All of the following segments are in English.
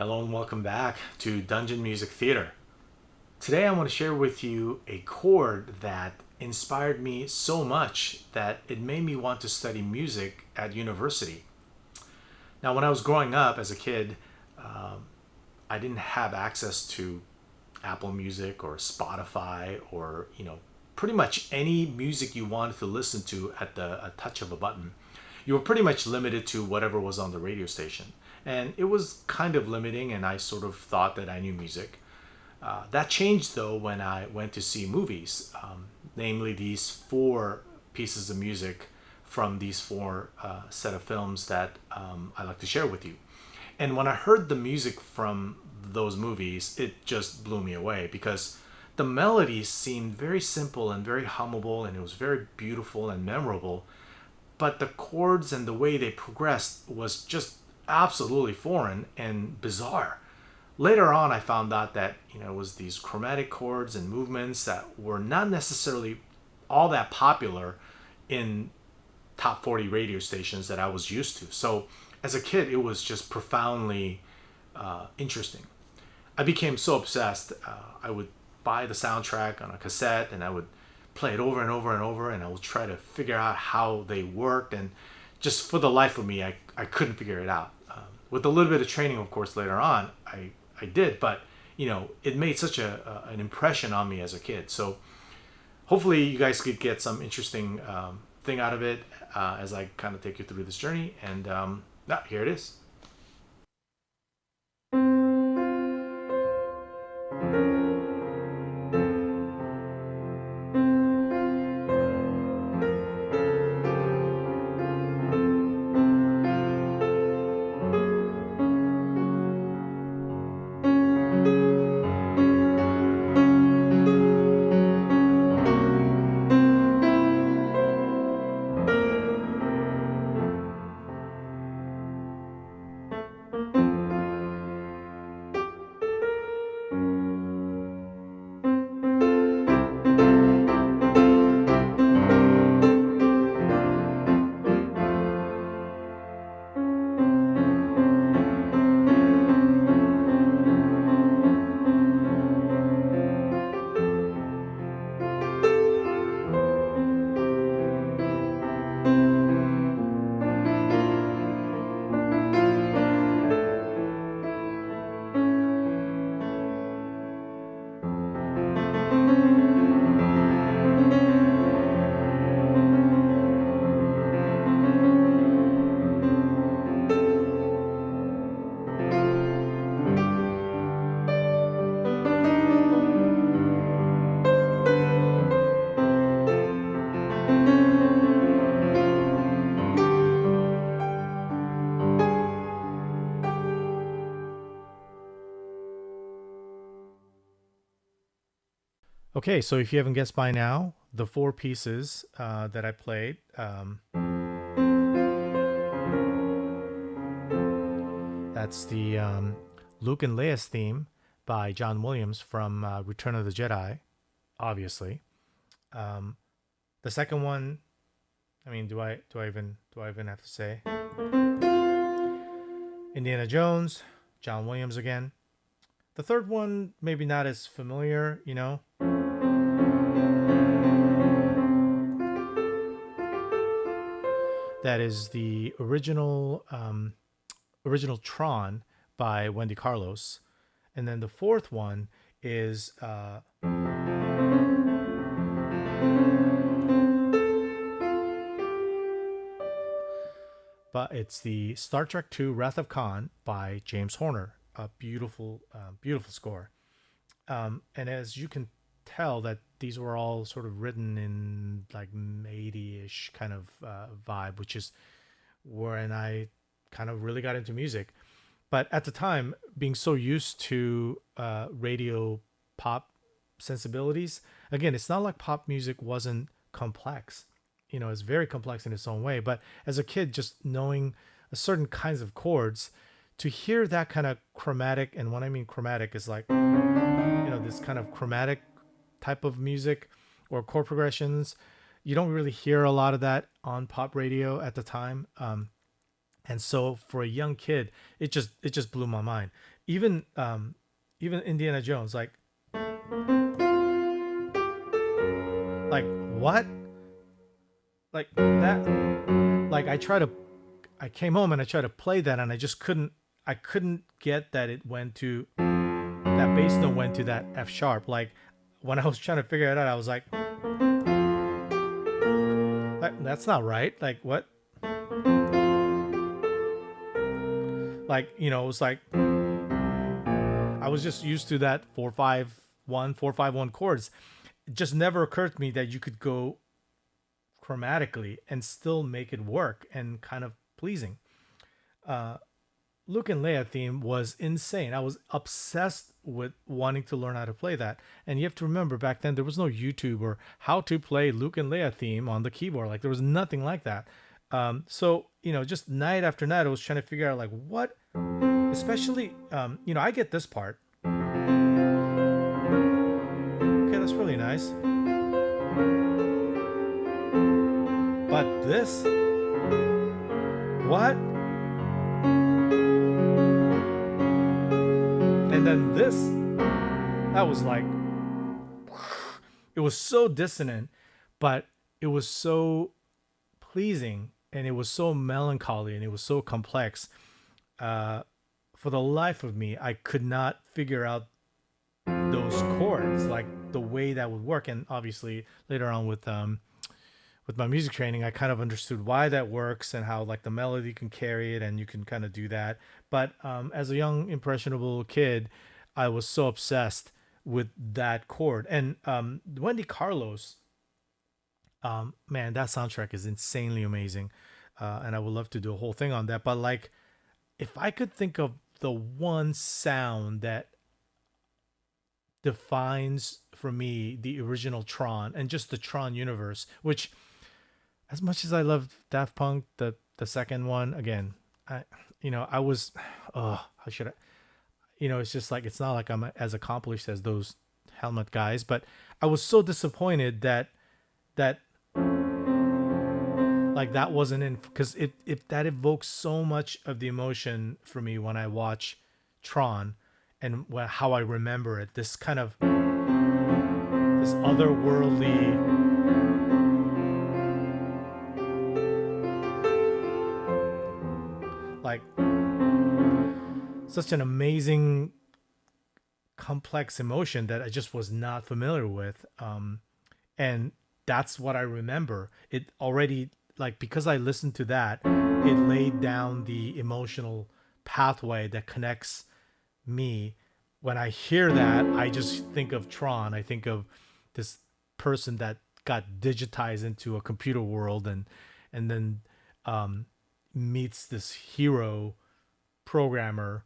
Hello and welcome back to Dungeon Music Theater. Today I want to share with you a chord that inspired me so much that it made me want to study music at university. Now, when I was growing up as a kid, I didn't have access to Apple Music or Spotify or, pretty much any music you wanted to listen to at a touch of a button. You were pretty much limited to whatever was on the radio station. And it was kind of limiting, and I sort of thought that I knew music. That changed though when I went to see movies, namely these four pieces of music from these four set of films that I like to share with you. And when I heard the music from those movies, it just blew me away because the melodies seemed very simple and very hummable, and it was very beautiful and memorable. But the chords and the way they progressed was just absolutely foreign and bizarre. Later on, I found out that it was these chromatic chords and movements that were not necessarily all that popular in top 40 radio stations that I was used to. So as a kid, it was just profoundly interesting. I became so obsessed. I would buy the soundtrack on a cassette and I would play it over and over and over, and I would try to figure out how they worked. And just for the life of me, I couldn't figure it out. With a little bit of training, of course, later on, I did, but it made such an impression on me as a kid. So hopefully you guys could get some interesting thing out of it as I kind of take you through this journey. And here it is. Okay, so if you haven't guessed by now, the four pieces that I played, that's the Luke and Leia's theme by John Williams from Return of the Jedi, obviously. The second one, I mean, do I even have to say? Indiana Jones, John Williams again. The third one, maybe not as familiar, That is the original Tron by Wendy Carlos, and then the fourth one is but it's the Star Trek II Wrath of Khan by James Horner. A beautiful score. And as you can tell, that these were all sort of written in like 80-ish kind of vibe, which is when I kind of really got into music. But at the time, being so used to radio pop sensibilities, again, it's not like pop music wasn't complex. It's very complex in its own way. But as a kid, just knowing a certain kinds of chords, to hear that kind of chromatic, and when I mean chromatic is like, this kind of chromatic type of music or chord progressions, you don't really hear a lot of that on pop radio at the time. And so for a young kid, it just blew my mind. Even even Indiana Jones, like what? Like that, like I came home and I tried to play that, and I couldn't get that it went to that bass note went to that F sharp. Like when I was trying to figure it out, I was like, that's not right. Like what? Like, it was like I was just used to that 4-5-1 chords. It just never occurred to me that you could go chromatically and still make it work and kind of pleasing. Luke and Leia theme was insane. I was obsessed with wanting to learn how to play that. And you have to remember, back then there was no YouTube or how to play Luke and Leia theme on the keyboard. Like there was nothing like that. So just night after night, I was trying to figure out like what, especially I get this part. Okay, that's really nice. But this, what? And then this, that was like, it was so dissonant, but it was so pleasing, and it was so melancholy, and it was so complex. For the life of me, I could not figure out those chords, like the way that would work. And obviously later on with my music training, I kind of understood why that works and how like the melody can carry it and you can kind of do that. But as a young impressionable kid, I was so obsessed with that chord. And Wendy Carlos, man, that soundtrack is insanely amazing. And I would love to do a whole thing on that. But like, if I could think of the one sound that defines for me the original Tron and just the Tron universe, which, as much as I love Daft Punk, the second one, again, I was, how should I, it's just like, it's not like I'm as accomplished as those Helmet guys, but I was so disappointed that like that wasn't in, because it that evokes so much of the emotion for me when I watch Tron and how I remember it. This kind of this otherworldly, like such an amazing complex emotion that I just was not familiar with. And that's what I remember. It already, like, because I listened to that, it laid down the emotional pathway that connects me. When I hear that, I just think of Tron. I think of this person that got digitized into a computer world and then meets this hero programmer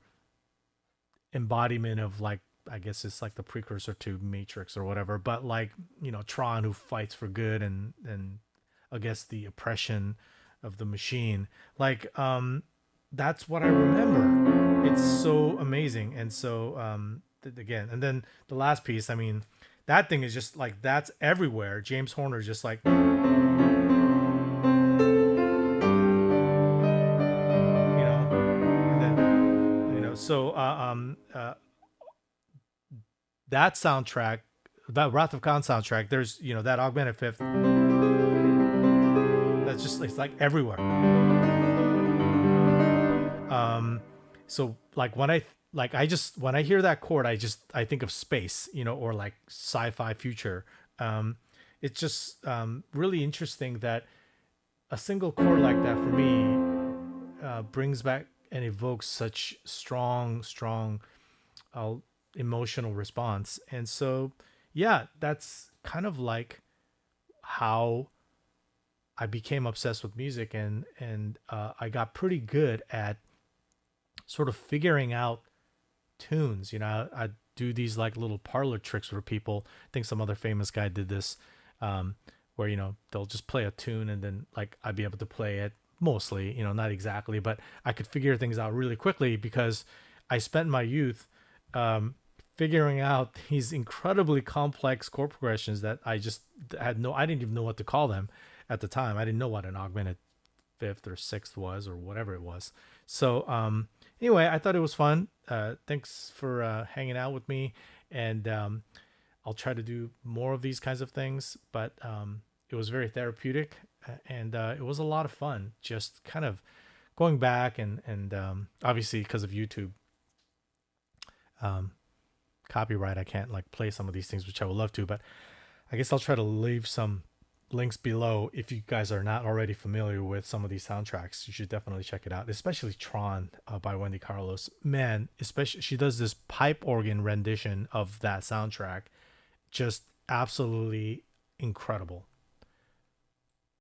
embodiment of, like, I guess it's like the precursor to Matrix or whatever, but like, Tron, who fights for good and against the oppression of the machine. Like, that's what I remember. It's so amazing. And so, again, and then the last piece, I mean, that thing is just like, that's everywhere. James Horner's just like, and then, so, that soundtrack, that Wrath of Khan soundtrack, there's, that augmented fifth, that's just, it's like everywhere. So like when I hear that chord, I think of space, or like sci-fi future. It's just really interesting that a single chord like that for me brings back and evokes such strong emotional response. And so, yeah, that's kind of like how I became obsessed with music, and I got pretty good at sort of figuring out tunes. I do these like little parlor tricks for people. I think some other famous guy did this, where they'll just play a tune and then like I'd be able to play it mostly, not exactly, but I could figure things out really quickly because I spent my youth figuring out these incredibly complex chord progressions that I just I didn't even know what to call them at the time. I didn't know what an augmented fifth or sixth was, or whatever it was. So anyway, I thought it was fun. Thanks for hanging out with me, and I'll try to do more of these kinds of things. But it was very therapeutic, and it was a lot of fun. Just kind of going back and obviously because of YouTube copyright, I can't like play some of these things, which I would love to. But I guess I'll try to leave some links below. If you guys are not already familiar with some of these soundtracks, you should definitely check it out, especially Tron by Wendy Carlos. Man, especially she does this pipe organ rendition of that soundtrack, just absolutely incredible.